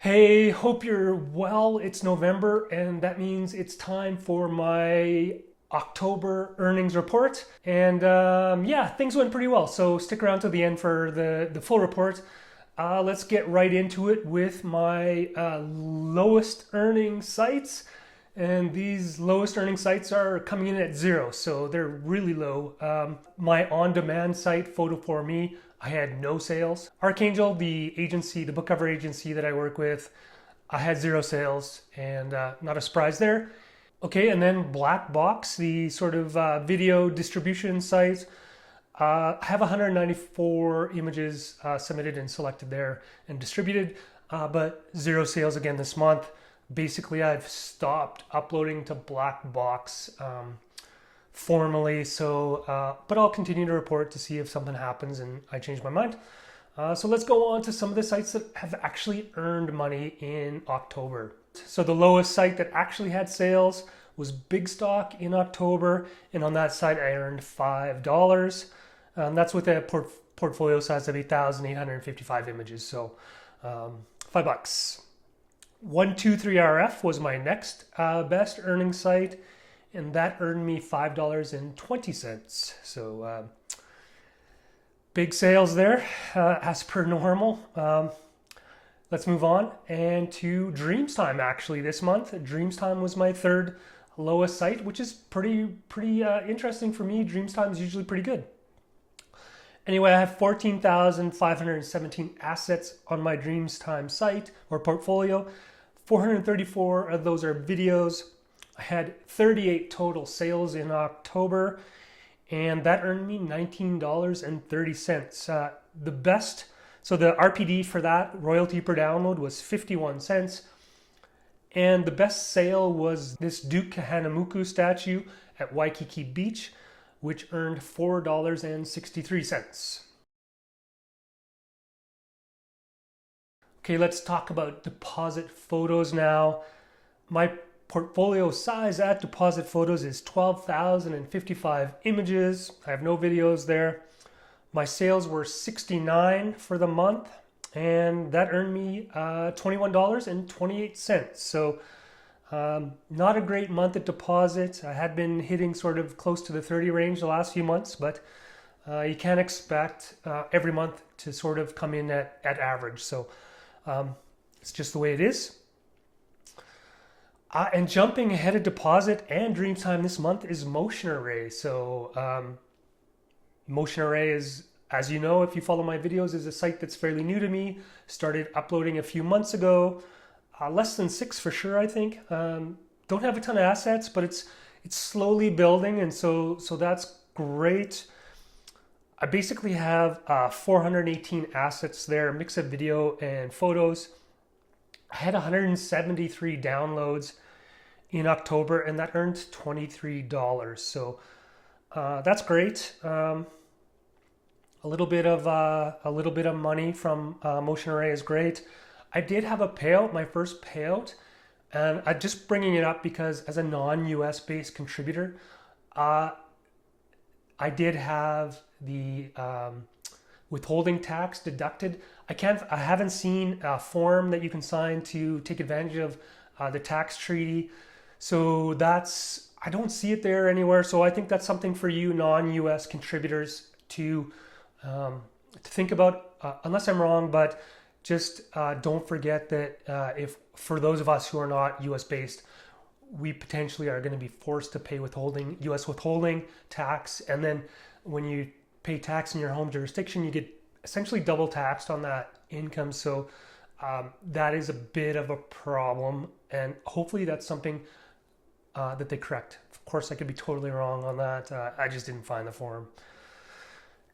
Hey, hope you're well. It's November, and that means it's time for my October earnings report. And yeah, things went pretty well. So stick around to the end for the full report. Let's get right into it with my lowest earning sites. And these lowest earning sites are coming in at zero, so they're really low. My on-demand site, Photo4Me, I had no sales. Archangel, the agency, the book cover agency that I work with, I had zero sales, and not a surprise there. Okay, and then Black Box, the sort of video distribution site. I have 194 images submitted and selected there and distributed, but zero sales again this month. Basically, I've stopped uploading to Black Box formally, so but I'll continue to report to see if something happens and I change my mind. So let's go on to some of the sites that have actually earned money in October. So the lowest site that actually had sales was Bigstock in October, and on that site I earned $5. That's with a portfolio size of 8,855 images, so $5. 123RF was my next best earning site, and that earned me $5.20. So big sales there, as per normal. Let's move on and to Dreamstime. Actually, this month, Dreamstime was my third lowest site, which is pretty interesting for me. Dreamstime is usually pretty good. Anyway, I have 14,517 assets on my Dreamstime site or portfolio. 434 of those are videos. I had 38 total sales in October, and that earned me $19.30. The best, so the RPD for that, royalty per download, was 51 cents. And the best sale was this Duke Kahanamoku statue at Waikiki Beach, which earned $4.63. Okay, let's talk about DepositPhotos now. My portfolio size at DepositPhotos is 12,055 images. I have no videos there. My sales were 69 for the month, and that earned me $21.28. So not a great month at Deposit. I had been hitting sort of close to the 30 range the last few months, but you can't expect every month to sort of come in at average. So it's just the way it is. And jumping ahead of Deposit and Dreamtime this month is Motion Array. So Motion Array is, as you know, if you follow my videos, is a site that's fairly new to me. Started uploading a few months ago. Less than 6 for sure, I think. Don't have a ton of assets, but it's slowly building, and so that's great. I basically have 418 assets there, a mix of video and photos. I had 173 downloads in October, and that earned $23. So that's great. A little bit of money from Motion Array is great. I did have a payout, my first payout, and I'm just bringing it up because as a non-US based contributor, I did have the withholding tax deducted. I haven't seen a form that you can sign to take advantage of the tax treaty. So I don't see it there anywhere. So I think that's something for you non-US contributors to think about, unless I'm wrong, but just don't forget that if for those of us who are not US based, we potentially are going to be forced to pay US withholding tax, and then when you pay tax in your home jurisdiction, you get essentially double taxed on that income. So that is a bit of a problem, and hopefully that's something that they correct. Of course, I could be totally wrong on that. I just didn't find the form.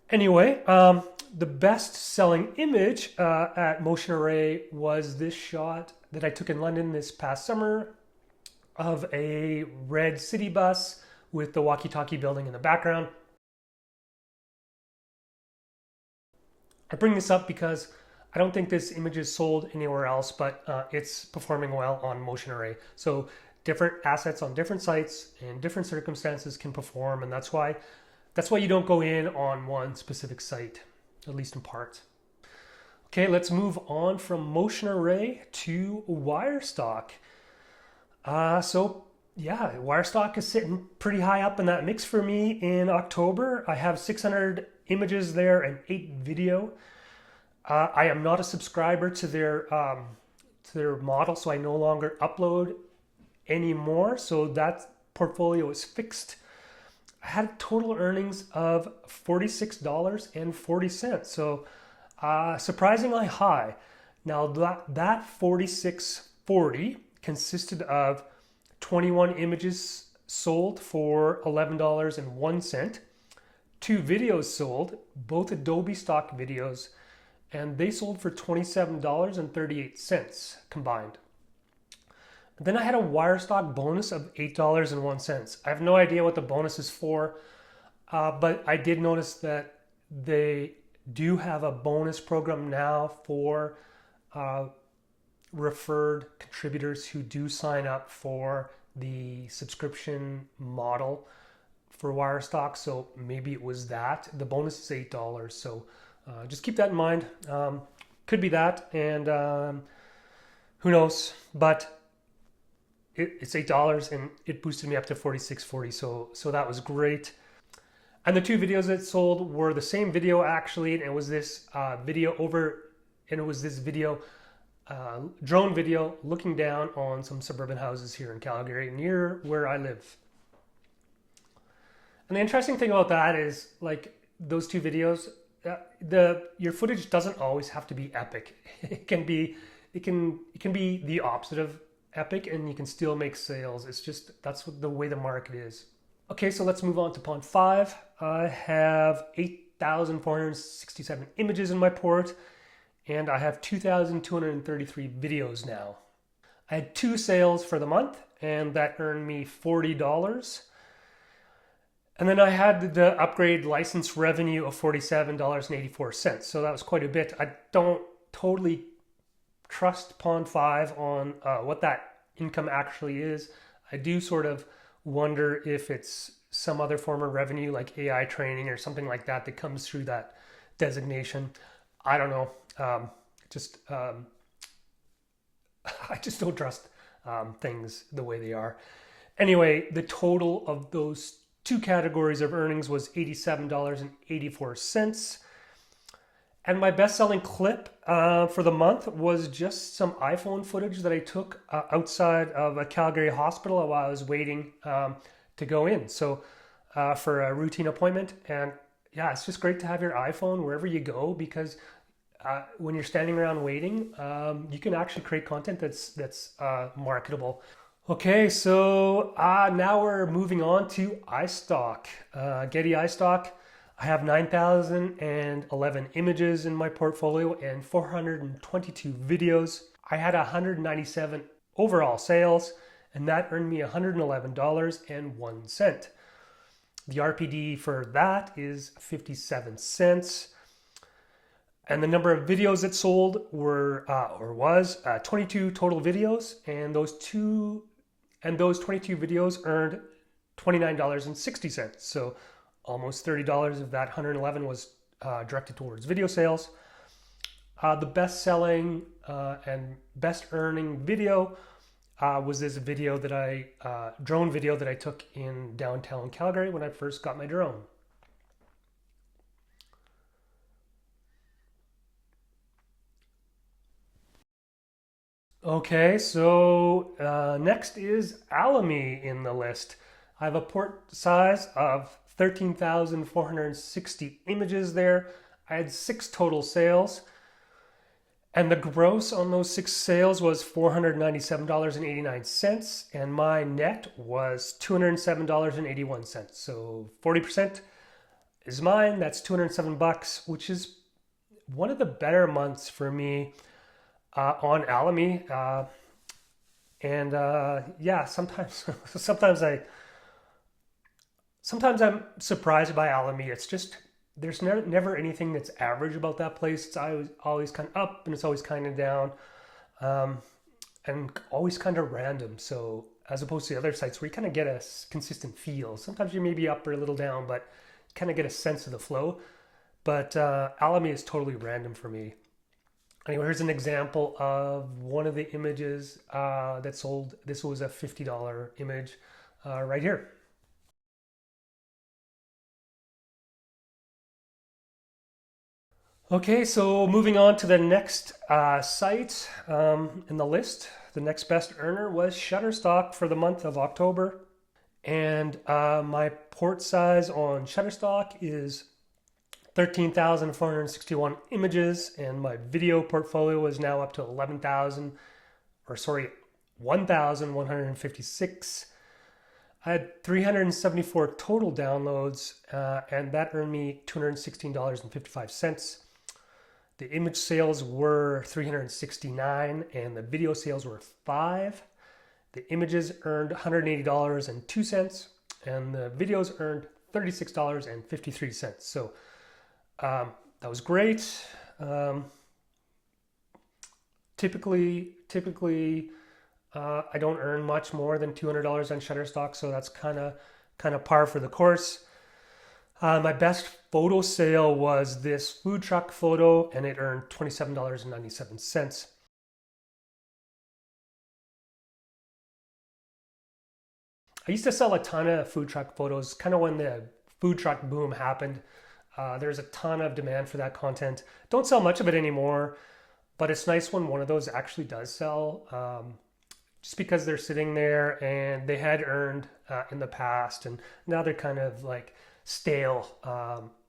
Anyway, the best selling image at Motion Array was this shot that I took in London this past summer of a red city bus with the walkie-talkie building in the background. I bring this up because I don't think this image is sold anywhere else, but it's performing well on Motion Array. So different assets on different sites in different circumstances can perform, and that's why you don't go in on one specific site, at least in part. Okay, let's move on from Motion Array to Wirestock. Yeah, Wirestock is sitting pretty high up in that mix for me in October. I have 600 images there and 8 video. I am not a subscriber to their model, so I no longer upload anymore. So that portfolio is fixed. I had total earnings of $46.40. So surprisingly high. Now that 46.40 consisted of 21 images sold for $11.01, 2 videos sold, both Adobe Stock videos, and they sold for $27.38 combined. Then I had a Wirestock bonus of $8.01. I have no idea what the bonus is for, but I did notice that they do have a bonus program now for referred contributors who do sign up for the subscription model for Wirestock. So maybe it was that. The bonus is $8. So just keep that in mind. Could be that, and who knows? But it's $8 and it boosted me up to $46.40. So that was great. And the 2 videos that sold were the same video actually, and it was this drone video looking down on some suburban houses here in Calgary near where I live. And the interesting thing about that is, like, those 2 videos, your footage doesn't always have to be epic. It can be the opposite of epic, and you can still make sales. It's just, that's what the way the market is. Okay, so let's move on to pond 5. I have 8,467 images in my port, and I have 2,233 videos now. I had 2 sales for the month, and that earned me $40. And then I had the upgrade license revenue of $47.84. So that was quite a bit. I don't totally trust pond 5 on what that income actually is. I do sort of wonder if it's some other form of revenue like AI training or something like that that comes through that designation. I don't know. I just don't trust things the way they are. Anyway, the total of those 2 categories of earnings was $87.84. And my best-selling clip for the month was just some iPhone footage that I took outside of a Calgary hospital while I was waiting to go in. So for a routine appointment. And yeah, it's just great to have your iPhone wherever you go, because when you're standing around waiting, you can actually create content that's marketable. Okay, so now we're moving on to iStock. Getty iStock. I have 9,011 images in my portfolio and 422 videos. I had 197 overall sales, and that earned me $111.01. The RPD for that is 57 cents. And the number of videos that sold was 22 total videos, and those 22 videos earned $29.60. So almost $30 of that 111 was directed towards video sales. The best-selling and best-earning video was this video drone video that I took in downtown Calgary when I first got my drone. Okay, so next is Alamy in the list. I have a port size of 13,460 images there. I had 6 total sales, and the gross on those 6 sales was $497.89, and my net was $207.81. So 40% is mine. That's $207, which is one of the better months for me on Alamy. Yeah, sometimes I'm surprised by Alamy. It's just, there's never anything that's average about that place. It's always kind of up, and it's always kind of down, and always kind of random. So as opposed to the other sites where you kind of get a consistent feel. Sometimes you may be up or a little down, but you kind of get a sense of the flow. But Alamy is totally random for me. Anyway, here's an example of one of the images that sold. This was a $50 image right here. Okay, so moving on to the next site in the list. The next best earner was Shutterstock for the month of October. And my port size on Shutterstock is 13,461 images, and my video portfolio is now up to 1,156. I had 374 total downloads, and that earned me $216.55. The image sales were 369, and the video sales were 5. The images earned $180.02, and the videos earned $36.53. So that was great. Typically, I don't earn much more than $200 on Shutterstock, so that's kind of par for the course. My best photo sale was this food truck photo, and it earned $27.97. I used to sell a ton of food truck photos, kind of when the food truck boom happened. There's a ton of demand for that content. Don't sell much of it anymore, but it's nice when one of those actually does sell, just because they're sitting there and they had earned in the past, and now they're kind of like stale.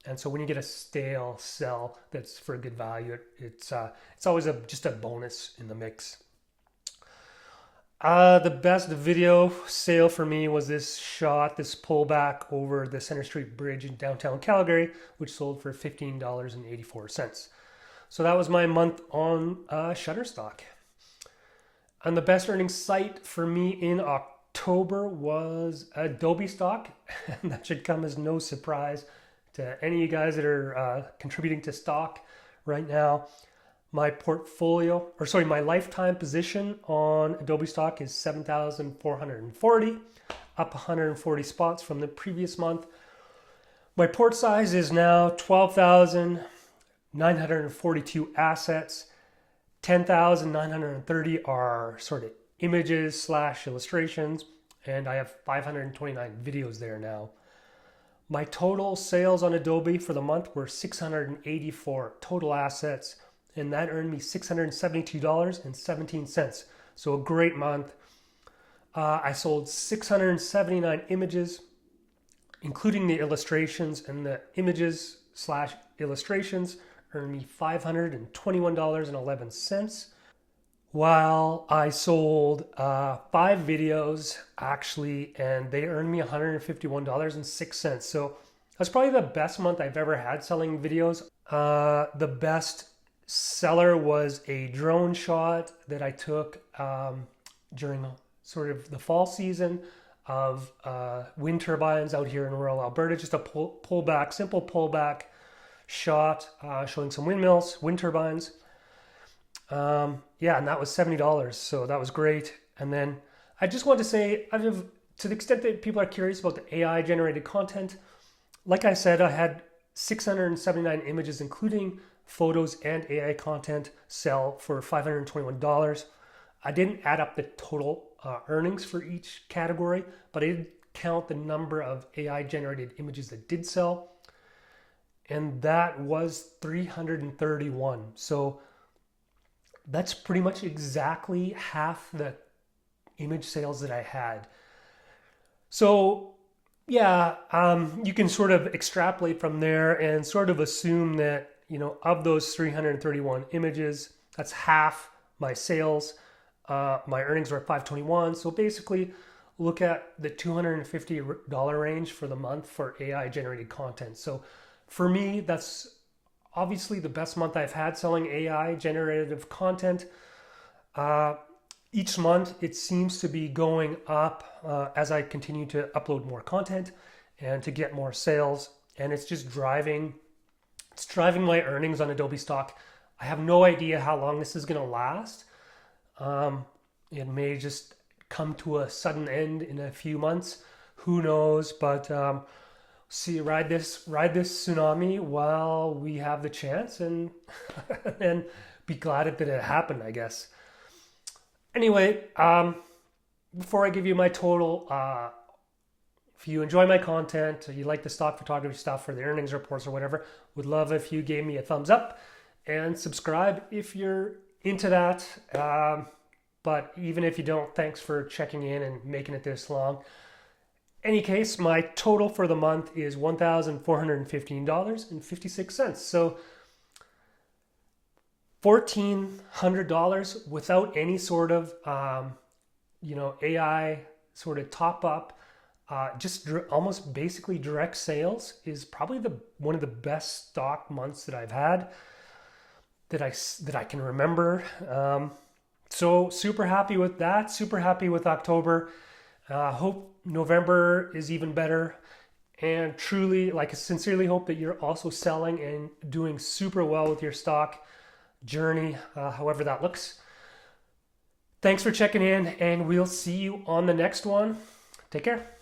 And so when you get a stale sell that's for a good value, it's always just a bonus in the mix. The best video sale for me was this pullback over the Center Street Bridge in downtown Calgary, which sold for $15.84. So that was my month on Shutterstock. And the best earning site for me in October was Adobe Stock, and that should come as no surprise to any of you guys that are contributing to stock right now. My lifetime position on Adobe Stock is 7,440, up 140 spots from the previous month. My port size is now 12,942 assets. 10,930 are sort of images / illustrations, and I have 529 videos there now. My total sales on Adobe for the month were 684 total assets, and that earned me $672.17. So a great month. I sold 679 images, including the illustrations, and the images / illustrations earned me $521.11, while I sold 5 videos actually, and they earned me $151.06. So that's probably the best month I've ever had selling videos. The best seller was a drone shot that I took during sort of the fall season of wind turbines out here in rural Alberta. Just a simple pullback shot showing some windmills, wind turbines. And that was $70, so that was great. And then I just want to say, to the extent that people are curious about the AI generated content, like I said, I had 679 images, including photos and AI content, sell for $521. I didn't add up the total earnings for each category, but I did count the number of AI generated images that did sell, and that was 331. So that's pretty much exactly half the image sales that I had. So yeah, you can sort of extrapolate from there and sort of assume that, of those 331 images, that's half my sales. My earnings were at $521. So basically, look at the $250 range for the month for AI generated content. So for me, that's obviously the best month I've had selling AI generative content. Each month, it seems to be going up as I continue to upload more content and to get more sales. And it's just driving my earnings on Adobe Stock. I have no idea how long this is going to last. It may just come to a sudden end in a few months. Who knows? But see, ride this tsunami while we have the chance, and and be glad that it happened, I guess. Anyway, before I give you my total, if you enjoy my content, you like the stock photography stuff or the earnings reports or whatever, would love if you gave me a thumbs up and subscribe if you're into that. But even if you don't, thanks for checking in and making it this long. Any case, my total for the month is $1,415.56. So $1,400 without any sort of AI sort of top up. Just almost basically direct sales is probably one of the best stock months that I've had that I can remember. So super happy with that. Super happy with October. Hope November is even better. And truly, like, I sincerely hope that you're also selling and doing super well with your stock journey, however that looks. Thanks for checking in, and we'll see you on the next one. Take care.